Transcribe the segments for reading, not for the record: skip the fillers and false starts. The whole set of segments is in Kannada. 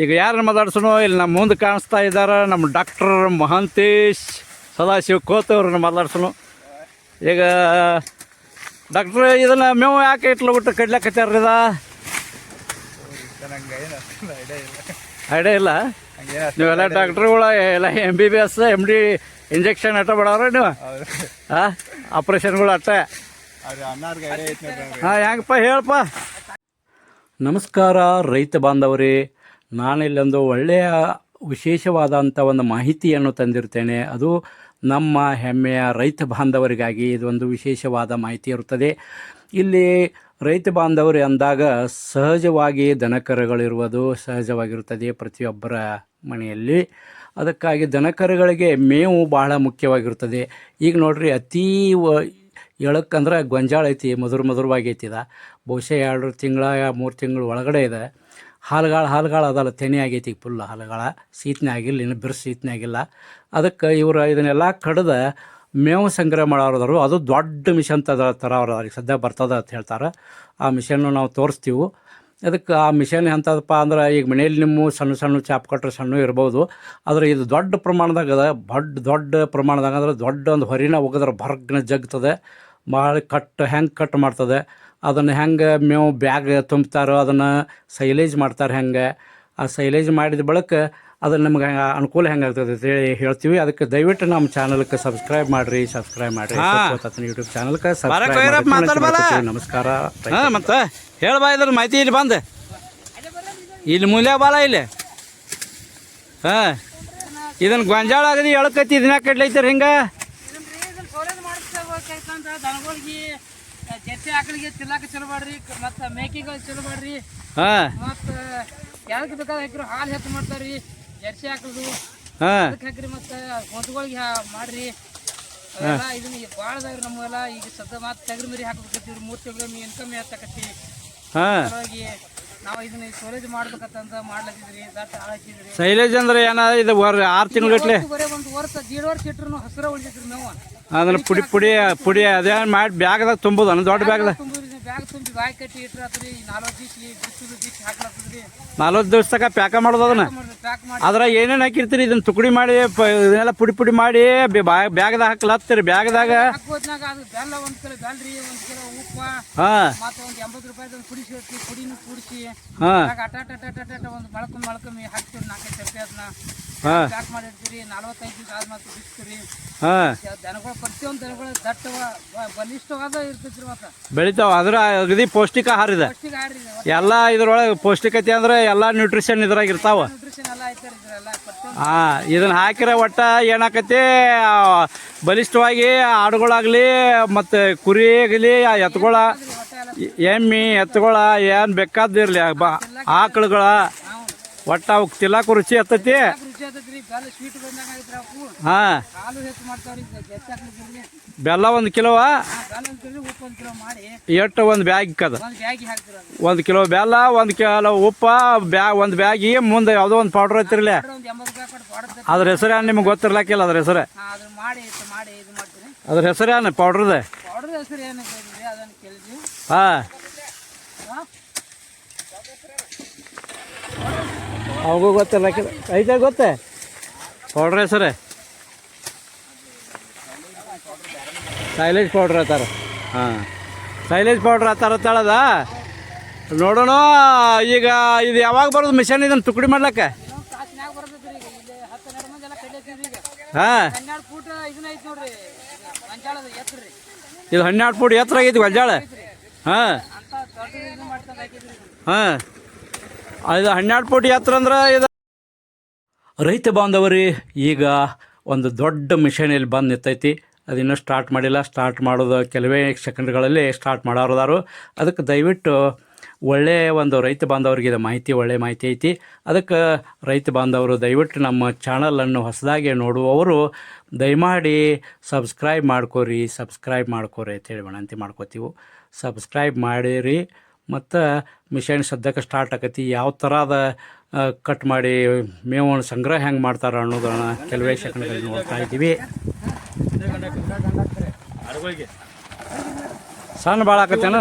ಈಗ ಯಾರನ್ನ ಮಾತಾಡ್ಸೋಣ ಇಲ್ಲಿ ನಮ್ಮ ಮುಂದೆ ಕಾಣಿಸ್ತಾ ಇದ್ದಾರೆ ನಮ್ಮ ಡಾಕ್ಟರ್ ಮಹಾಂತೇಶ್ ಸದಾಶಿವ ಕೋತ್ ಅವ್ರನ್ನ ಮಾತಾಡ್ಸೋಣ. ಈಗ ಡಾಕ್ಟ್ರ್ ಇದನ್ನು ಮೇವು ಯಾಕೆ ಇಟ್ಲು ಬಿಟ್ಟು ಕಡ್ಲಾಕತ್ಯಾರ? ಐಡಿಯಾ ಇಲ್ಲ. ನೀವೆಲ್ಲ ಡಾಕ್ಟ್ರುಗಳ ಎಲ್ಲ MBBS MD ಇಂಜೆಕ್ಷನ್ ಅಟ್ಟ ಬಿಡವ್ರ ನೀವು? ಹಾಂ, ಆಪ್ರೇಷನ್ಗಳು ಅಟ್ಟ. ಹಾಂ, ಹೆಂಗಪ್ಪ ಹೇಳಪ್ಪ. ನಮಸ್ಕಾರ ರೈತ ಬಾಂಧವರೇ, ನಾನಿಲ್ಲೊಂದು ಒಳ್ಳೆಯ ವಿಶೇಷವಾದಂಥ ಒಂದು ಮಾಹಿತಿಯನ್ನು ತಂದಿರ್ತೇನೆ. ಅದು ನಮ್ಮ ಹೆಮ್ಮೆಯ ರೈತ ಬಾಂಧವರಿಗಾಗಿ ಇದೊಂದು ವಿಶೇಷವಾದ ಮಾಹಿತಿ ಇರುತ್ತದೆ. ಇಲ್ಲಿ ರೈತ ಬಾಂಧವರು ಅಂದಾಗ ಸಹಜವಾಗಿ ದನಕರುಗಳಿರುವುದು ಸಹಜವಾಗಿರುತ್ತದೆ ಪ್ರತಿಯೊಬ್ಬರ ಮನೆಯಲ್ಲಿ. ಅದಕ್ಕಾಗಿ ದನಕರುಗಳಿಗೆ ಮೇವು ಬಹಳ ಮುಖ್ಯವಾಗಿರುತ್ತದೆ. ಈಗ ನೋಡ್ರಿ, ಅತೀ ಎಳಕ್ಕಂದ್ರೆ ಗೊಂಜಾಳ ಐತಿ, ಮಧುರವಾಗಿ ಐತಿ. ಬಹುಶಃ 2 ತಿಂಗಳ 3 ತಿಂಗಳು ಒಳಗಡೆ ಇದೆ. ಹಾಲುಗಾಳ ಅದಲ್ಲ, ತೆನೆ ಆಗೈತಿ. ಈಗ ಫುಲ್ ಹಾಲುಗಾಳ, ಸೀತನೇ ಆಗಿಲ್ಲ, ಇನ್ನು ಬಿರ್ಸು ಸೀತನೇ ಆಗಿಲ್ಲ. ಅದಕ್ಕೆ ಇವರು ಇದನ್ನೆಲ್ಲ ಕಡ್ದು ಮೇವು ಸಂಗ್ರಹ ಮಾಡೋರು. ಅದು ದೊಡ್ಡ ಮಿಷನ್ ಥರ ಅವ್ರಿಗೆ ಸದ್ಯ ಬರ್ತದೆ ಅಂತ ಹೇಳ್ತಾರೆ. ಆ ಮಿಷನ್ನು ನಾವು ತೋರಿಸ್ತೀವಿ. ಅದಕ್ಕೆ ಆ ಮಿಷನ್ ಎಂಥದಪ್ಪ ಅಂದ್ರೆ, ಈಗ ಮನೆಯಲ್ಲಿ ನಿಮ್ಮ ಸಣ್ಣ ಚಾಪ್ ಕಟ್ಟರೆ ಸಣ್ಣ ಇರ್ಬೋದು, ಆದರೆ ಇದು ದೊಡ್ಡ ಪ್ರಮಾಣದಾಗ ಅದ. ದೊಡ್ಡ ಪ್ರಮಾಣದಾಗ ಅಂದ್ರೆ ದೊಡ್ಡ ಒಂದು ಹೊರಿನ ಒಗದ್ರೆ ಬರ್ಗ್ನ ಜಗ್ತದೆ. ಭಾಳ ಹೆಂಗೆ ಕಟ್ ಮಾಡ್ತದೆ, ಅದನ್ನು ಹೆಂಗೆ ಮೇವು ಬ್ಯಾಗ್ ತುಂಬ್ತಾರೋ ಅದನ್ನು ಸೈಲೇಜ್ ಮಾಡ್ತಾರೆ. ಹೆಂಗೆ ಆ ಸೈಲೇಜ್ ಮಾಡಿದ ಬಳಿಕ ಅದನ್ನು ನಮ್ಗೆ ಅನುಕೂಲ ಹೆಂಗಾಗ್ತದೆ ಅಂತೇಳಿ ಹೇಳ್ತೀವಿ. ಅದಕ್ಕೆ ದಯವಿಟ್ಟು ನಮ್ಮ ಚಾನಲ್ಗೆ ಸಬ್ಸ್ಕ್ರೈಬ್ ಮಾಡಿರಿ ಯೂಟ್ಯೂಬ್ ಚಾನಲ್ಗೆ ನಮಸ್ಕಾರ. ಹಾಂ, ಮತ್ತೆ ಹೇಳ್ಬಾ ಇದ್ರ ಮಾಹಿತಿ ಇಲ್ಲಿ ಬಂದು ಇಲ್ಲಿ ಮೂಲ್ಯ ಬಾಲ ಇಲ್ಲಿ. ಹಾಂ, ಇದನ್ನು ಗೊಂಜಾಳ ಆಗದಿ ಎಳಕೈತಿ, ಇದನ್ನ ಕಡ್ಲೈತಾರೆ ಹಿಂಗೆ. ಜರ್ಸಿ ಆಕಳಿಗೆ ತಿನ್ನಾಕ ಚಲೋ ಮಾಡ್ರಿ, ಮತ್ತು ಮೇಕೆಗಳು ಚಲೋ ಮಾಡ್ರಿ. ಮತ್ತು ಯಾವ್ದಕ್ಕೆ ಬೇಕಾದ್ರೆ ಹಾಕಿರಿ, ಹಾಲು ಹೆಚ್ಚು ಮಾಡ್ತಾರ್ರಿ ಜರ್ಸಿ ಆಕಳದು. ಅದಕ್ಕೆ ಹಾಕಿರಿ, ಮತ್ತು ಹೊಸಗಳಿಗೆ ಮಾಡ್ರಿ. ಅದೆಲ್ಲ ಇದನ್ನ ಭಾಳ ಅದಾವ್ರಿ ನಮಗೆಲ್ಲ. ಈಗ ಸದ್ಯ ಮತ್ತು ತೆಗ್ರಿ ಮರಿ ಹಾಕ್ಬೇಕತ್ತೀವ್ರಿ. 3 ತಿಂಗಳು ಇನ್ಕಮ್ ಹೆಚ್ಚಾಕತ್ತಿ. ಹಾಗಾಗಿ ನಾವು ಇದನ್ನ ಸೈಲೇಜ್ ಮಾಡ್ಬೇಕಂತ ಮಾಡ್ಲತ್ತಿದ್ರಿ. ದಟ್ಟ ಹಾಕಿದ್ರಿ. ಸೈಲೇಜ್ ಅಂದ್ರೆ ಏನ? ಇದು 6 ತಿಂಗಳು ಗಟ್ಲೆ ಬರೀ 1 ವರ್ಷ 1.5 ವರ್ಷ ಇಟ್ರು ಹಸಿರ ಉಳಿತೈತ್ರಿ ನಾವು. ಅದನ್ನ ಪುಡಿ ಅದೇನು ಮಾಡಿ ಬ್ಯಾಗ್ದಾಗ ತುಂಬೋದು, ದೊಡ್ಡ ಬ್ಯಾಗ್ದಾಗ ಬ್ಯಾಗ್ ತುಂಬಿ ಬಾಯಿ ಕಟ್ಟಿ ಇಟ್ರೆ ಅದ್ರಿ 40 ದಿವಸ ಹಾಕ್ಲತ್ತದ್ರಿ. 40 ದಿವಸ ತನಕ ಪ್ಯಾಕ ಮಾಡೋದು. ಅದನ್ನ ಪ್ಯಾಕ್ ಮಾಡಿ ಅದ್ರಾಗ ಏನೇನು ಹಾಕಿರ್ತೀರಿ? ಇದನ್ನ ತುಕಡಿ ಮಾಡಿ ಇದನ್ನೆಲ್ಲ ಪುಡಿ ಮಾಡಿ ಬ್ಯಾಗ್ದಾಗ ಹಾಕ್ಲತ್ತೀರಿ. ಬ್ಯಾಗ್ದಾಗ ಹಾಕೋದ್ನಾಗ ಅದು ಬೆಲ್ಲ 1 ಕಿಲೋ ಬೆಲ್ರಿ, 1 ಕಿಲೋ ಉಪ್ಪ, ಮತ್ತೆ ಒಂದು 80 ರೂಪಾಯಿ ಕುಡಿಸಿ ಹೋಗ್ತೀವಿ. ಪುಡಿನೂ ಕೂಡಿಸಿ ಅಟ ಒಂದು ಮಳ್ಕಮ್ಮಿ ಹಾಕ್ತೀವಿ. 4-5 ರೂಪಾಯಿ ಅದನ್ನ ಪ್ಯಾಕ್ ಮಾಡಿರ್ತೀರಿ. 45 ದಿವಸ ಆದ್ಮೇಲೆ ಬಿಡ್ತೀರಿ. ದನಗಳು ಪ್ರತಿಯೊಂದು ದನಗಳು ದಟ್ಟ ಬಲಿಷ್ಠವಾದ ಇರ್ತೈತ್ರಿ. ಮತ್ತೆ ಬೆಳಿತಾವ. ಅದ್ರ ಅಗದಿ ಪೌಷ್ಟಿಕ ಆಹಾರ ಇದೆ. ಎಲ್ಲ ಇದ್ರೊಳಗೆ ಪೌಷ್ಟಿಕತೆ ಅಂದ್ರೆ ಎಲ್ಲ ನ್ಯೂಟ್ರಿಷನ್ ಇದ್ರಾಗ ಇರ್ತಾವ. ಇದನ್ನ ಹಾಕಿರ ಒಟ್ಟ ಏನಾಕತಿ, ಬಲಿಷ್ಠವಾಗಿ ಆಡುಗಳಾಗ್ಲಿ ಮತ್ತು ಕುರಿ ಆಗಲಿ, ಎತ್ತುಗಳ ಎಮ್ಮಿ ಎತ್ತುಗಳ ಏನು ಬೇಕಾದಿರಲಿ, ಆಕಳುಗಳ ಒಟ್ಟು ಅವಕ್ಕೆ ತಿನ್ನಕ್ಕೆ ರುಚಿ ಹತ್ತೈತಿ. ಹಾಂ, ಬೆಲ್ಲ 1 ಕಿಲೋ ಎಷ್ಟು? ಒಂದು ಬ್ಯಾಗ್ ಕದ 1 ಕಿಲೋ ಬೆಲ್ಲ, 1 ಕಿಲೋ ಉಪ್ಪ, ಒಂದು ಬ್ಯಾಗಿಗೆ ಮುಂದೆ ಯಾವುದೋ ಒಂದು ಪೌಡ್ರ್ ಐತಿರ್ಲಿ. ಅದ್ರ ಹೆಸರೇನು ನಿಮ್ಗೆ ಗೊತ್ತಿರ್ಲಾಕಿಲ್ಲ? ಅದ್ರ ಹೆಸರು ಅದ್ರ ಹೆಸರೇನು ಪೌಡ್ರದ? ಹಾಂ, ಅವಗೂ ಗೊತ್ತಿರ್ಲಾಕಿಲ್ಲ. ಐತೆ ಗೊತ್ತೇ ಪೌಡ್ರ್ ಹೆಸರೇ? ಸೈಲೇಜ್ ಪೌಡ್ರ್ ಅಂತಾರೆ. ಹಾಂ, ಸೈಲೇಜ್ ಪೌಡ್ರ್ ಅಂತಾರತ್ತಳದ. ನೋಡೋಣ ಈಗ ಇದು ಯಾವಾಗ ಬರೋದು ಮಿಷನ್ ಇದನ್ನು ತುಕಡಿ ಮಾಡ್ಲಕ್ಕ? ಹಾಂ, ಇದು 12 ಫೂಟ್ ಎತ್ತರ ಆಗೈತಿ ಗೊಂಜಾಳ. ಹಾಂ ಹಾಂ, ಇದು 12 ಫೂಟ್ ಎತ್ತರ ಅಂದ್ರೆ ಇದು. ರೈತ ಬಾಂಧವರೇ, ಈಗ ಒಂದು ದೊಡ್ಡ ಮಿಷನ್ ಇಲ್ಲಿ ಬಂದು ನಿಂತೈತಿ. ಅದಿನ್ನೂ ಸ್ಟಾರ್ಟ್ ಮಾಡಿಲ್ಲ. ಸ್ಟಾರ್ಟ್ ಮಾಡೋದು ಕೆಲವೇ ಸೆಕೆಂಡ್ಗಳಲ್ಲಿ ಸ್ಟಾರ್ಟ್ ಮಾಡೋರು. ಅದಕ್ಕೆ ದಯವಿಟ್ಟು ಒಳ್ಳೆಯ ಒಂದು ರೈತ ಬಾಂಧವರಿಗೆ ಇದು ಮಾಹಿತಿ, ಒಳ್ಳೆಯ ಮಾಹಿತಿ ಐತಿ. ಅದಕ್ಕೆ ರೈತ ಬಾಂಧವರು ದಯವಿಟ್ಟು ನಮ್ಮ ಚಾನಲನ್ನು ಹೊಸದಾಗಿ ನೋಡುವವರು ದಯಮಾಡಿ ಸಬ್ಸ್ಕ್ರೈಬ್ ಮಾಡ್ಕೋರಿ ಅಂತೇಳಿ ವಿನಂತಿ ಮಾಡ್ಕೋತೀವಿ. ಸಬ್ಸ್ಕ್ರೈಬ್ ಮಾಡಿರಿ. ಮತ್ತು ಮಿಷನ್ ಸದ್ಯಕ್ಕೆ ಸ್ಟಾರ್ಟ್ ಆಕತಿ. ಯಾವ ಥರದ ಕಟ್ ಮಾಡಿ ಮೇವನ್ನು ಸಂಗ್ರಹ ಹೆಂಗೆ ಮಾಡ್ತಾರೆ ಅನ್ನೋದನ್ನ ಕೆಲವೇ ಸೆಕೆಂಡ್ಗಳಲ್ಲಿ ನೋಡ್ತಾ ಇದ್ದೀವಿ. ಸಣ್ಣ ಭಾಳ ಆಕತ್ತೇನ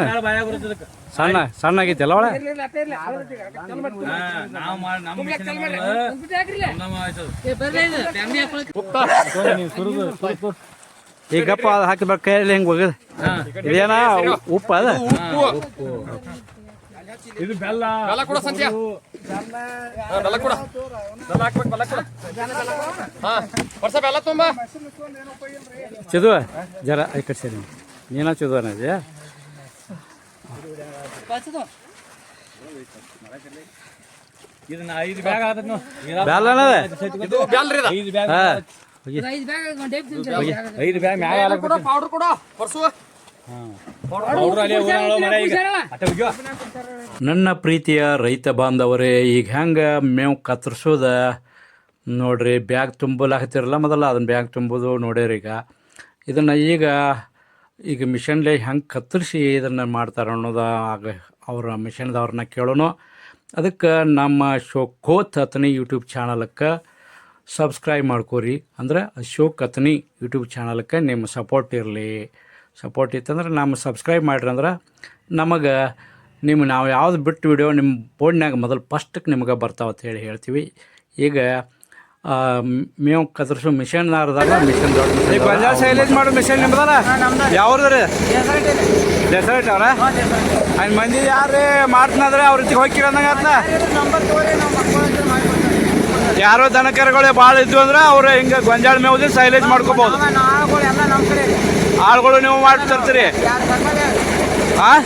ಸಣ್ಣ ಆಗೈತಿಲ್ಲ ಒಳ ಈಗಪ್ಪ ಅದು ಹಾಕಿದ ಕೈಯಲ್ಲಿ ಹೆಂಗೆ ಹೋಗದ ಇದೇನ ಉಪ್ಪು ಅದ ಇದು ಬೆಲ್ಲ ಬೆಲ್ಲ ಕೂಡ ಸಂತ್ಯ ಬೆಲ್ಲ ಕೂಡ ಬೆಲ್ಲ ಹಾಕ್ಬೇಕು ಬೆಲ್ಲ ಕೂಡ ವರ್ಷ ಬೆಲ್ಲ ತುಂಬ ಚದುವ ಜರ ಈ ಕಡೆ ಸೇರಿ ನೀನ ಚದುವನ ಇದೆ ಇದನ್ನ 5 ಬ್ಯಾಗ್ ಆದನು ಬೆಲ್ಲ ಅನ್ನದ ಇದು ಬೆಲ್ಲ ರೀ 5 ಬ್ಯಾಗ್ ಹಾ 5 ಬ್ಯಾಗ್ ಮ್ಯಾಗ ಎಲ್ಲ ಕೂಡ ಪೌಡರ್ ಕೂಡ ವರ್ಷ ನನ್ನ ಪ್ರೀತಿಯ ರೈತ ಬಾಂಧವರೇ ಈಗ ಹೆಂಗೆ ಮೇವು ಕತ್ತರಿಸೋದ ನೋಡ್ರಿ ಬ್ಯಾಗ್ ತುಂಬಲಾಕತ್ತಿರಲ್ಲ ಮೊದಲ ಅದನ್ನ ಬ್ಯಾಗ್ ತುಂಬೋದು ನೋಡ್ಯಾರ ಇದನ್ನು ಈಗ ಮಿಷನ್ಲೆ ಹೆಂಗೆ ಕತ್ತರಿಸಿ ಇದನ್ನು ಮಾಡ್ತಾರೆ ಅನ್ನೋದು ಆಗ ಅವರ ಮಿಷನ್ದವ್ರನ್ನ ಕೇಳೋಣ. ಅದಕ್ಕೆ ನಮ್ಮ ಅಶೋಕ್ ಅತನಿ ಯೂಟ್ಯೂಬ್ ಚಾನಲಕ್ಕೆ ಸಬ್ಸ್ಕ್ರೈಬ್ ಮಾಡ್ಕೋರಿ. ಅಂದ್ರೆ ಅಶೋಕ್ ಅತನಿ ಯೂಟ್ಯೂಬ್ ಚಾನಲಕ್ಕೆ ನಿಮ್ಮ ಸಪೋರ್ಟ್ ಇರಲಿ. ಸಪೋರ್ಟ್ ಇತ್ತಂದ್ರೆ ನಮ್ಮ ಸಬ್ಸ್ಕ್ರೈಬ್ ಮಾಡಿರಿ ಅಂದ್ರೆ ನಮಗೆ ನಾವು ಯಾವ್ದು ಬಿಟ್ಟು ವಿಡಿಯೋ ನಿಮ್ಮ ಫೋನ್ಯಾಗ ಮೊದಲು ಫಸ್ಟಕ್ಕೆ ನಿಮ್ಗೆ ಬರ್ತಾವತ್ತು ಹೇಳ್ತೀವಿ. ಈಗ ಮೇವು ಕತ್ತರಿಸೋ ಮಿಷನ್ದಾರದಾಗ ಮಿಷನ್ ದೊಡ್ಡ ಸೈಲೇಜ್ ಮಾಡೋ ಮಿಷನ್ ನಿಮ್ದಲ್ಲ ಯಾವ್ದು ಡೆಸರ್ಟ್ ಅವ್ರ ಅಲ್ಲಿ ಮಂದಿ ಯಾರೇ ಮಾಡ್ತನಂದ್ರೆ ಅವ್ರ ಜೊತೆಗೆ ಹೋಗಿ ಕೇಳಂದಂಗೆ ಆತ. ಯಾರೋ ದನಕರುಗಳು ಭಾಳ ಇದ್ವು ಅಂದ್ರೆ ಅವ್ರು ಹಿಂಗೆ ಗೊಂಜಾಳ ಮೇವು ಸೈಲೇಜ್ ಮಾಡ್ಕೋಬೋದು. ಆಳುಗಳು ನೀವು ಮಾಡಿ ತರ್ತೀರಿ ಹಾಂ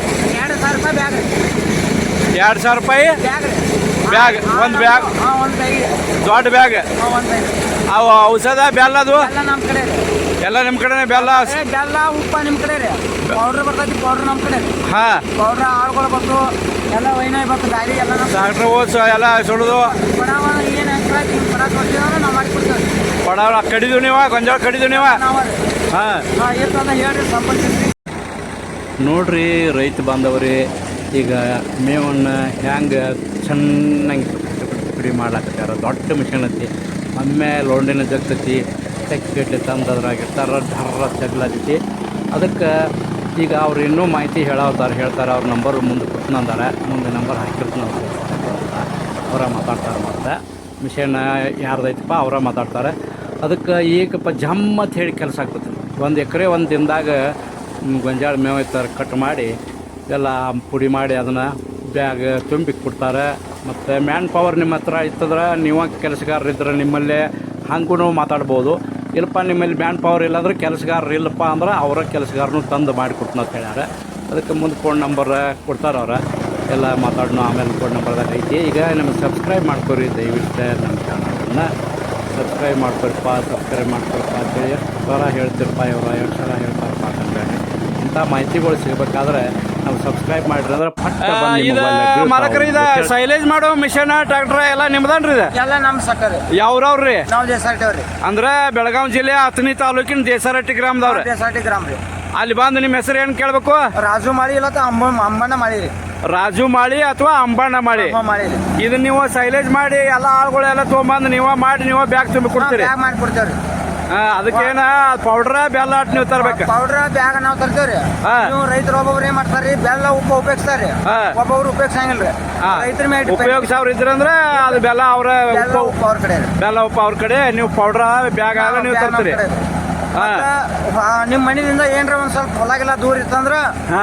2,000 ರೂಪಾಯಿ ಬ್ಯಾಗ್ ಒಂದು ಬ್ಯಾಗ್ ದೊಡ್ಡ ಬ್ಯಾಗ್. ಅವು ಔಷಧ ಬೆಲ್ಲ ಅದು ಎಲ್ಲ ನಿಮ್ಮ ಕಡೆನೇ ಬೆಲ್ಲ ಬೆಲ್ಲ ಉಪ್ಪ ನಿಮ್ಮ ಕಡೆ ರೀ ಪೌಡ್ರ್ ಬರ್ತೈತಿ ಪೌಡ್ರ್ ನಮ್ಮ ಕಡೆ ಹಾಂ ಪೌಡ್ರ್ ಆಳುಗಳು ಬಂತು ಎಲ್ಲ ವೈನಾಯಿ ಬಂತು ಗಾಡಿ ಎಲ್ಲ ಡಾಕ್ಟ್ರ್ ಓದ್ಸು ಎಲ್ಲ ಸುಳಿದು ಬಡವ ಏನು ಹಾಕಿ ಪಡ ಕೊಡ್ತೀವಿ ನಾವು ಮಾಡಿಕೊಡ್ತೇವೆ. ಬಡವ ಕಡಿದು ನೀವು ಗೊಂಜಾಳ ಕಡಿದು ನೀವು ನಾವು ಹಾಂ ಇರ್ತದ ಹೇಳ್ರಿ ಸಂಪರ್ಕಿಸ್ರಿ. ನೋಡ್ರಿ ರೈತ ಬಾಂಧವರೇ, ಈಗ ಮೇವನ್ನು ಹ್ಯಾಂಗೆ ಚೆನ್ನಾಗಿ ಪುಡಿ ಮಾಡ್ಲಾಕತ್ಯಾರ. ದೊಡ್ಡ ಮಿಷನ್ ಐತಿ. ಒಮ್ಮೆ ಲೋಂಡಿನ ಜಗ್ತೈತಿ ತೆಕ್ಕಟ್ಲಿ ತಂದು ಅದ್ರಾಗ ಇರ್ತಾರ ಢರ್ರ ಜಗ್ಲತ್ತೈತಿ. ಅದಕ್ಕೆ ಈಗ ಅವ್ರು ಇನ್ನೂ ಮಾಹಿತಿ ಹೇಳ್ತಾರೆ. ಅವ್ರ ನಂಬರ್ ಮುಂದೆ ಕೊಟ್ಟನಂದಾರೆ, ಮುಂದೆ ನಂಬರ್ ಹಾಕಿರ್ತಾನೆ ಅವರ ಮಾತಾಡ್ತಾರೆ. ಮತ್ತು ಮಿಷನ್ ಯಾರ್ದೈತಪ್ಪ ಅವರ ಮಾತಾಡ್ತಾರೆ. ಅದಕ್ಕೆ ಈಗಪ್ಪ ಜಮ್ಮತ್ ಹೇಳಿ ಕೆಲಸ ಆಗ್ತೈತಿ. 1 ಎಕರೆ ಒಂದು ದಿನದಾಗ ಗೊಂಜಾಳ ಮೇವು ಐತಾರೆ ಕಟ್ ಮಾಡಿ ಎಲ್ಲ ಪುಡಿ ಮಾಡಿ ಅದನ್ನು ಬ್ಯಾಗ್ ತುಂಬಿ ಕೊಡ್ತಾರೆ. ಮತ್ತು ಮ್ಯಾನ್ ಪವರ್ ನಿಮ್ಮ ಹತ್ರ ಇತ್ತಂದ್ರೆ ನೀವು ಕೆಲಸಗಾರರಿದ್ರೆ ನಿಮ್ಮಲ್ಲೇ ಹಂಗೂ ಮಾತಾಡ್ಬೋದು. ಇಲ್ಲಪ್ಪ ನಿಮ್ಮಲ್ಲಿ ಮ್ಯಾನ್ ಪವರ್ ಇಲ್ಲಾಂದ್ರೆ ಕೆಲಸಗಾರರು ಇಲ್ಲಪ್ಪ ಅಂದ್ರೆ ಅವರ ಕೆಲಸಗಾರನು ತಂದು ಮಾಡಿಕೊಡ್ತೀನಿ ಅಂತ ಹೇಳ್ಯಾರ. ಅದಕ್ಕೆ ಮುಂದೆ ಫೋನ್ ನಂಬರ್ ಕೊಡ್ತಾರೆ ಅವ್ರ ಎಲ್ಲ ಮಾತಾಡೋಣ. ಆಮೇಲೆ ಫೋನ್ ನಂಬರ್ದಾಗ ಐತಿ. ಈಗ ನಮಗೆ ಸಬ್ಸ್ಕ್ರೈಬ್ ಮಾಡ್ಕೊರಿ ದಯವಿಟ್ಟು ನಮ್ಮ ಚಾನಲನ್ನು ಸಬ್ಸ್ಕ್ರೈಬ್ ಮಾಡ್ಕೊರಿಪ್ಪ ಅಂತೇಳಿ ಎಷ್ಟು ಸಲ ಹೇಳ್ತಿರಪ್ಪ ಇವರು 2 ಸಲ ಹೇಳ್ತಾರಪ್ಪ ಅಂತಂದೇಳಿ. ಇಂಥ ಮಾಹಿತಿಗಳು ಸಿಗಬೇಕಾದ್ರೆ ನಾವು ಸಬ್ಸ್ಕ್ರೈಬ್ ಮಾಡಿರಿ ಅಂದ್ರೆ ಮಾಲಕರು ಇದು ಸೈಲೇಜ್ ಮಾಡೋ ಮಿಷನ್ ಟ್ರ್ಯಾಕ್ಟರ್ ಎಲ್ಲ ನಿಮ್ದನ್ರಿ ಇದು ಎಲ್ಲ ನಮ್ಮ ಸಕ್ಕರೆ ಯಾವ್ರವ್ರಿ ನಾವು ದೇಸಾರ್ಟವ್ರಿ ಅಂದ್ರೆ ಬೆಳಗಾವಿ ಜಿಲ್ಲೆ ಅತನಿ ತಾಲೂಕಿನ ದೇಸಾರಟ್ಟಿ ಗ್ರಾಮದವ್ರು. ದೇಸಾರ್ಟಿ ಗ್ರಾಮ ರೀ. ಅಲ್ಲಿ ಬಂದು ನಿಮ್ಮ ಹೆಸರು ಏನು ಕೇಳಬೇಕು? ರಾಜು ಮಾಳಿ ಇಲ್ಲ ಅಂಬಣ್ಣ ಮಾಳಿ ರೀ. ರಾಜು ಮಾಳಿ ಅಥವಾ ಅಂಬಣ್ಣ ಮಾಳಿ. ಇದನ್ನ ನೀವು ಸೈಲೇಜ್ ಮಾಡಿ ಎಲ್ಲ ಆಳುಗಳೆಲ್ಲ ತೊಗೊಂಬಂದು ನೀವೇ ಮಾಡಿ ನೀವೇ ಬ್ಯಾಗ್ ತುಂಬಿ ಕೊಡ್ತೀರಿ. ಬ್ಯಾಗ್ ಮಾಡಿ ಕೊಡ್ತೇವ್ರಿ. ಅದಕ್ಕೇನ ಪೌಡ್ರ ಬೆಲ್ಲ ಅಟ್ ನೀವು ತರ್ಬೇಕು. ಪೌಡ್ರ ಬ್ಯಾಗ್ ನಾವು ತರ್ತೇವ್ರಿ. ನೀವು ರೈತರು ಒಬ್ಬೊಬ್ರು ಏನ್ ಮಾಡ್ತಾರ್ರಿ ಬೆಲ್ಲ ಉಪ್ಪು ಉಪಯೋಗಿಸ್ತಾರ್ರಿ, ಒಬ್ಬೊಬ್ರು ಉಪಯೋಗಿಸಂಗಿಲ್ರಿ. ರೈತರ ಮೇಲೆ ಉಪಯೋಗಿಸವ್ರು ಇದ್ರಂದ್ರೆ ಅದು ಬೆಲ್ಲ ಅವ್ರ ಉಪ್ಪು ಅವ್ರ ಕಡೆ ಬೆಲ್ಲ ಉಪ್ಪು ಅವ್ರ ಕಡೆ, ನೀವು ಪೌಡ್ರ ಬ್ಯಾಗ್ ಆಗ ನೀವು ತರ್ತೀರಿ. ನಿಮ್ ಮನೆಯಿಂದ ಏನ್ರ ಒಂದ್ ಸ್ವಲ್ಪ ಹೊಲಗೆಲ್ಲ ದೂರ ಇತ್ತಂದ್ರ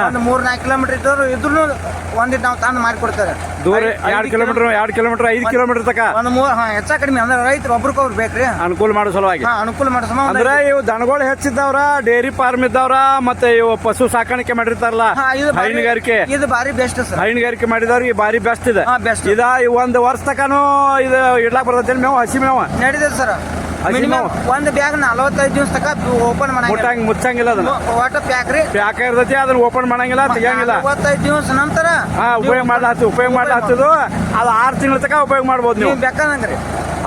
ಒಂದು 3-4 ಕಿಲೋಮೀಟರ್ ಇದ್ರು ಒಂದಿಟ್ಟು ನಾವು ತಂದು ಮಾಡಿಕೊಡ್ತಾರೆ. ದೂರ 2 ಕಿಲೋಮೀಟರ್ 5 ಕಿಲೋಮೀಟರ್ ತಕ ಒಂದು ಹೆಚ್ಚ ಕಡಿಮೆ ಅಂದ್ರೆ ರೈತರು ಒಬ್ರಿಗೊಬ್ರು ಬೇಕ್ರಿ ಅನುಕೂಲ ಮಾಡೋ ಸಲುವಾಗಿ. ಅನುಕೂಲ ಮಾಡೋ ಸಮ ಅಂದ್ರೆ ಇವು ದನಗಳು ಹೆಚ್ಚಿದ್ದವ್ರ, ಡೈರಿ ಫಾರ್ಮ್ ಇದ್ದವ್ರ, ಮತ್ತೆ ಇವು ಪಶು ಸಾಕಾಣಿಕೆ ಮಾಡಿರ್ತಾರಲ್ಲ ಹೈನುಗಾರಿಕೆ, ಇದು ಬಾರಿ ಬೆಸ್ಟ್ ಸರ್. ಹೈನುಗಾರಿಕೆ ಮಾಡಿದವ್ರಿಗೆ ಬಾರಿ ಬೆಸ್ಟ್ ಇದೆ. ಇದ 1 ವರ್ಷ ತಕನು ಇದು ಇಡ್ಲಾಕ್ ಬರ್ತೈತಿ ಮೇವು, ಹಸಿ ಮೇವು ನಡೀತದೆ ಸರ್. ಮಿನಿಮಮ್ ಒಂದು ಬ್ಯಾಗ್ 45 ದಿವಸ ತಕ ಓಪನ್ ಮಾಡಂಗಿಲ್ಲ, ಮುಚ್ಚಂಗಿಲ್ಲ. ಅದನ್ನ ವಾಟರ್ ಪ್ಯಾಕ್ ರೀ ಪ್ಯಾಕ್ ಇರ್ತೈತಿ, ಅದನ್ನ ಓಪನ್ ಮಾಡಂಗಿಲ್ಲ, ತೆಗಿಯಂಗಿಲ್ಲ. 45 ದಿವಸ ನಂತರ ಉಪಯೋಗ ಮಾಡ್ಲಾತ್ತದು. ಅದು 6 ತಿಂಗಳ ತಕ ಉಪಯೋಗ ಮಾಡ್ಬೋದು ನೀವು ಬೇಕಾದಂಗ್ರಿ.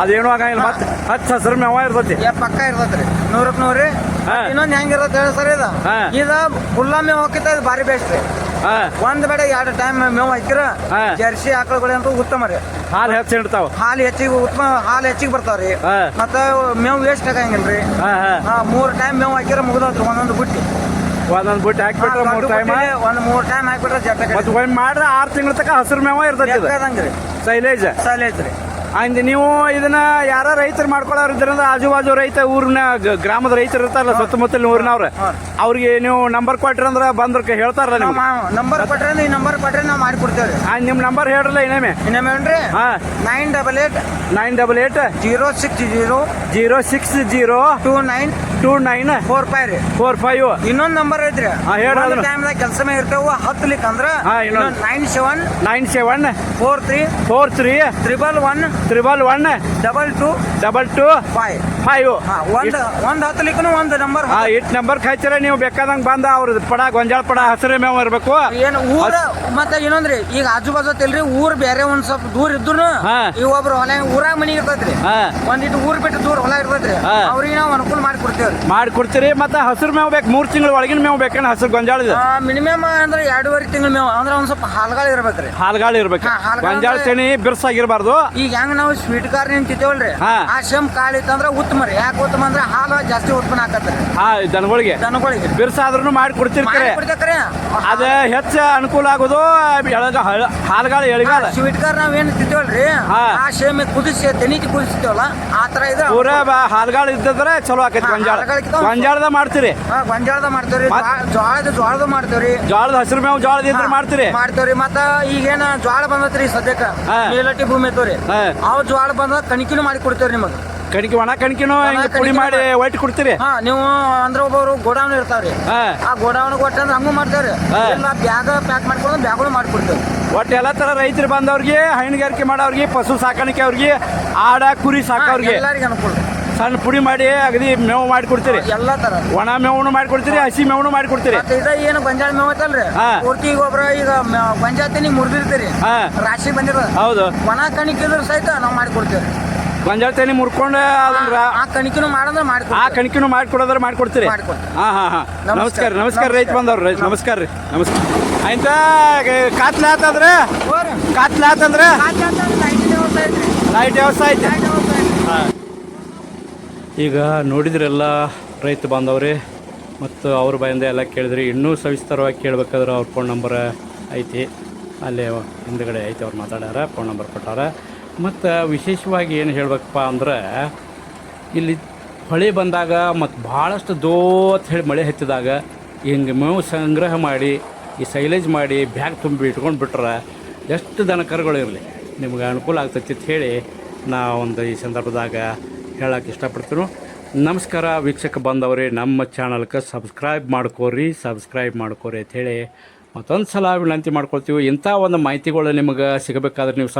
ಅದೇನು ಆಗಂಗಿಲ್ಲ. ಮತ್ತೆ ಹತ್ತು ಹಸಿರು ಮೇವ ಇರ್ತೈತಿ, ಪಕ್ಕ ಇರ್ತೈತ್ರಿ 100ಕ್ಕೆ 100 ರೀ. ಇನ್ನೊಂದು ಹೆಂಗಿರತ್ತೆ ಹೇಳಿ ಸರ್, ಇದು ಫುಲ್ಲ ಮೇವು ಹೋಗಿತ್ತ ಇದು ಬಾರಿ ಬೆಸ್ಟ್ ರೀ. ಒಂದ್ ಬೇಡ 2 ಟೈಮ್ ಮೇವು ಹಾಕಿರ ಜರ್ಸಿ ಆಕಳುಗಳು ಅಂತ ಉತ್ತಮ ರೀ. ಹಾಲು ಹೆಚ್ಚಿಡ್ತಾವ, ಹಾಲು ಹೆಚ್ಚಿಗೆ ಉತ್ತಮ, ಹಾಲು ಹೆಚ್ಚಿಗೆ ಬರ್ತಾವ್ರಿ. ಮತ್ತ ಮೇವು ವೇಸ್ಟ್ ಆಗಂಗಿಲ್ರಿ. 3 ಟೈಮ್ ಮೇವು ಹಾಕಿರ ಮುಗಿದೋತ್ರಿ ಒಂದೊಂದು ಬುಟ್ಟಿ. ಒಂದೊಂದು ಬುಟ್ಟಿ ಹಾಕ್ಬಿಟ್ರೆ 3 ಟೈಮ್ ಒಂದು 3 ಟೈಮ್ ಹಾಕ್ಬಿಟ್ರೆ ಜಟ್ಟ ಮತ್ತು ಒಮ್ಮೆ ಮಾಡ್ರೆ 6 ತಿಂಗಳ ತನಕ ಹಸಿರು ಮೇವ ಇರ್ತೈತಿ ಇದು ಬೇಕಾದಂಗ್ರಿ ಸೈಲೇಜ್ ಐತ್ರಿ. ಅಂದ್ ನೀವು ಇದನ್ನ ಯಾರ ರೈತರು ಮಾಡ್ಕೊಳ್ಳೋರು ಇದ್ರಂದ್ರೆ ಆಜು ಬಾಜು ರೈತ ಊರಿನ ಗ್ರಾಮದ ರೈತರು ಇರ್ತಾರಲ್ಲ ಸುತ್ತಮುತ್ತಲಿನ ಊರಿನವ್ರ ಅವ್ರಿಗೆ ನೀವು ನಂಬರ್ ಕೊಟ್ರಂದ್ರ ಬಂದ್ರ ಹೇಳ್ತಾರಲ್ಲ ನಿಮ್ಗೆ ನಂಬರ್ ಕೊಟ್ರೆ ಈ ನಂಬರ್ ಕೊಟ್ರೆ ನಾವು ಮಾಡಿಕೊಡ್ತೇವ್ರಿ. ನಿಮ್ ನಂಬರ್ ಹೇಳ್ರಲ್ಲ ಇನ್ನೊಮ್ಮೆ ಇನ್ನೊಮ್ಮೆ ಹಾ 988 988 060 29 45 ಇನ್ನೊಂದ್ ನಂಬರ್ ಐತ್ರಿ. ಹೇಳ್ರಿ ಟೈಮ್ದಾಗ ಕೆಲಸ ಮೇಲೆ ಇರ್ತೇವ ಹತ್ಲಿಕ್ ಅಂದ್ರ 97 43 111 22 5 ಒಂದ್ ಹತ್ಲಿಕ್ಕೂ ಒಂದ್ ನಂಬರ್. ಇಟ್ ನಂಬರ್ ಹಚ್ಚಿರ ನೀವು ಬೇಕಾದಂಗ ಬಂದ ಅವ್ರ ಪಡ ಗೊಂಜಾಳ ಪಡ ಹಸಿರು ಮೇವ ಇರ್ಬೇಕು. ಏನ್ ಊರ ಮತ್ತೆ ಇನ್ನೊಂದ್ರಿ ಈಗ ಆಜು ಬಾಜು ತಿಲ್ರಿ ಊರ್ ಬೇರೆ ಒಂದ್ ಸ್ವಲ್ಪ ದೂರ ಇದ್ರು ಈಗ ಒಬ್ರು ಹೊಲ ಊರಾಗ ಮನಿ ಇರ್ತೈತ್ರಿ, ಒಂದಿಟ್ಟು ಊರ್ ಬಿಟ್ಟು ದೂರ ಹೊಲ ಇರ್ತೈತ್ರಿ, ಅವ್ರಿಗೆ ನಾವು ಅನುಕೂಲ ಮಾಡ್ಕೊಡ್ತೀರಿ. ಮತ್ತೆ ಹಸಿರು ಮೇವ್ ಬೇಕು 3 ತಿಂಗಳು ಒಳಗಿನ ಮೇವ್ ಬೇಕೇನ ಹಸಿರು ಗೊಂಜಾಳ ಮಿನಿಮಮ್ ಅಂದ್ರೆ 2.5 ತಿಂಗಳ ಮೇವ್ ಅಂದ್ರೆ ಒಂದ್ ಸ್ವಲ್ಪ ಹಾಲ್ಗಾಳ ಇರ್ಬೇಕ್ರಿ. ಹಾಲ್ಗಾಳ ಇರ್ಬೇಕು, ಗೊಂಜಾಳ ತೆನಿ ಬಿರ್ಸಾಗಿರ್ಬಾರ್ದು. ಈಗ ಹೆಂಗ್ ನಾವು ಸ್ವೀಟ್ ಕಾರ್ನ್ ತಿಂತೇವಲ್ರಿ ಆ ಸೇಮ್ ಕಾಳು ಇತ್ತಂದ್ರ ಉತ್ತಮ ರೀ. ಯಾಕೆ ಉತ್ತಮ ಅಂದ್ರೆ ಹಾಲು ಜಾಸ್ತಿ ಉತ್ಪನ್ನ ಆಕತ್ರಿ ದನಗಳಿಗೆ ಬಿರ್ಸಾದ್ರೂ ಮಾಡಿ ಕೊಡ್ತಿರ್ತಾರೆ. ಅದ ಹೆಚ್ಚ ಅನುಕೂಲ ಆಗೋದು ಹಾಲ್ಗಾಳ ಎಳಿಗಾಲ. ಸ್ವೀಟ್ ಕಾರ್ ನಾವ್ ಏನ್ ತಿಂತೇವಲ್ರಿ ಆ ಸೇಮ್ ಕುದಿಸಿ ತೆನಿತಿ ಕುದಿಸ್ತೀವಲ್ಲ ಆ ತರ ಇದ್ರ ಪೂರಾ ಹಾಲ್ಗಾಳ ಇದ್ದಿದ್ರೆ ಚಲೋ ಆಕೈತಿ. ಗೊಂಜಾಳದ ಮಾಡ್ತೀರಿ? ಗೊಂಜಾಳದ ಮಾಡ್ತೇವ್ರಿ, ಜೋಳದ ಮಾಡ್ತೇವ್ರಿ. ಜೋಳದ ಹಸಿರು ಮೇವು ಜೋಳದ ಇದ್ರ ಮಾಡ್ತೀರಿ. ಮತ್ತ ಈಗೇನ ಜೋಳ ಬಂದತ್ರಿ ಸದ್ಯಕ್ಕ ಮೇಲಟ್ಟಿ ಭೂಮಿ ಐತವ್ರಿ, ಅವ್ ಜೋಳ ಬಂದ ಕಣಿಕಿನೂ ಮಾಡಿ ಕೊಡ್ತೇವ್ರಿ ನಿಮಗ್. ಕಣಿಕೆ ಒಣ ಕಣಿಕೆನೂ ಪುಡಿ ಮಾಡಿ ಒಟ್ಟು ಕೊಡ್ತೀರಿ? ನೀವು ಅಂದ್ರೆ ಒಬ್ಬರು ಗೋಡೌನ್ ಇರ್ತಾವ್ರಿ, ಆ ಗೋಡೌನ್ ಕೊಟ್ಟಂದ್ರೆ ಹಂಗೂ ಮಾಡ್ತೇವ್ರಿ. ಎಲ್ಲ ಬ್ಯಾಗ್ ಪ್ಯಾಕ್ ಮಾಡ್ಕೊಂಡು ಬ್ಯಾಗ್ಗಳು ಮಾಡ್ಕೊಡ್ತೇವೆ. ಒಟ್ಟು ಎಲ್ಲಾ ತರ ರೈತರು ಬಂದವ್ರಿಗೆ, ಹೈನುಗಾರಿಕೆ ಮಾಡೋರಿಗೆ, ಪಶು ಸಾಕಾಣಿಕೆ ಅವ್ರಿಗೆ, ಆಡ ಕುರಿ ಸಾಕೋರ್ಗೆ ಎಲ್ಲರಿಗೂ ಅನುಕೂಲ. ಸಣ್ಣ ಪುಡಿ ಮಾಡಿ ಅಗದಿ ಮೇವು ಮಾಡಿ ಕೊಡ್ತೀರಿ. ಎಲ್ಲಾ ತರ ಒಣ ಮೇವನು ಮಾಡ್ಕೊಡ್ತೀರಿ, ಹಸಿ ಮೇವನು ಮಾಡ್ಕೊಡ್ತೀರಿ. ಇದ ಏನು ಗೊಂಜಾಳ ಮೇವ್ ಐತಲ್ರಿ ಪೂರ್ತಿ ಗೊಬ್ಬರ ಈಗ ಗೊಂಜಾಳ ನೀವು ಮುರಿದಿರ್ತೀರಿ, ರಾಶಿ ಬಂದಿರ ಹೌದು ಒಣ ಕಣಿಕಿದ್ರು ಸಹಿತ ನಾವು ಮಾಡಿಕೊಡ್ತೇವೆ. ಗೊಂಜಾಳ ತೆನಿ ಮುರ್ಕೊಂಡು ಆ ಕಣಿಕಿನೂ ಮಾಡಂದ್ರೆ ಆ ಕಣಿಕೆನೂ ಮಾಡ್ಕೊಡೋದ್ರ ಮಾಡ್ಕೊಡ್ತೀರಿ. ಹಾ ನಮಸ್ಕಾರ ರೈತ ಬಂದವ್ರು. ನಮಸ್ಕಾರ ರೀ, ನಮಸ್ಕಾರ. ಆಯ್ತಾ ಕಾತ್ಲೆ ಆತಂದ್ರೆ ಲೈಟ್ ವ್ಯವಸ್ಥೆ ಐತೆ. ಈಗ ನೋಡಿದ್ರೆಲ್ಲ ರೈತ ಬಾಂಧವ್ರೆ, ಮತ್ತು ಅವ್ರ ಬಾಯಿಂದ ಎಲ್ಲ ಕೇಳಿದ್ರಿ. ಇನ್ನೂ ಸವಿಸ್ತಾರವಾಗಿ ಕೇಳಬೇಕಾದ್ರೆ ಅವ್ರ ಫೋನ್ ನಂಬರ್ ಐತಿ, ಅಲ್ಲೇ ಹಿಂದುಗಡೆ ಐತಿ, ಅವ್ರು ಮಾತಾಡ್ಯಾರ, ಫೋನ್ ನಂಬರ್ ಕೊಟ್ಟಾರ. ಮತ್ತು ವಿಶೇಷವಾಗಿ ಏನು ಹೇಳಬೇಕಪ್ಪ ಅಂದ್ರೆ, ಇಲ್ಲಿ ಹೊಳೆ ಬಂದಾಗ ಮತ್ತು ಭಾಳಷ್ಟು ದೋತ್ ಹೇಳಿ ಮಳೆ ಹತ್ತಿದಾಗ ಹಿಂಗೆ ಮೇವು ಸಂಗ್ರಹ ಮಾಡಿ ಈ ಸೈಲೇಜ್ ಮಾಡಿ ಬ್ಯಾಗ್ ತುಂಬಿ ಇಟ್ಕೊಂಡು ಬಿಟ್ರೆ ಎಷ್ಟು ದನ ಕರುಗಳು ಇರಲಿ ನಿಮ್ಗೆ ಅನುಕೂಲ ಆಗ್ತೈತಿ ಅಂತ ಹೇಳಿ ನಾ ಒಂದು ಈ ಸಂದರ್ಭದಾಗ ಹೇಳಕ್ಕೆ ಇಷ್ಟಪಡ್ತೀನಿ. ನಮಸ್ಕಾರ ವೀಕ್ಷಕ ಬಂದವ್ರಿ, ನಮ್ಮ ಚಾನಲ್ಗೆ ಸಬ್ಸ್ಕ್ರೈಬ್ ಮಾಡ್ಕೋರಿ ಅಂಥೇಳಿ ಮತ್ತೊಂದು ಸಲ ವಿನಂತಿ ಮಾಡ್ಕೊಳ್ತೀವಿ. ಇಂಥ ಒಂದು ಮಾಹಿತಿಗಳು ನಿಮಗೆ ಸಿಗಬೇಕಾದ್ರೆ ನೀವು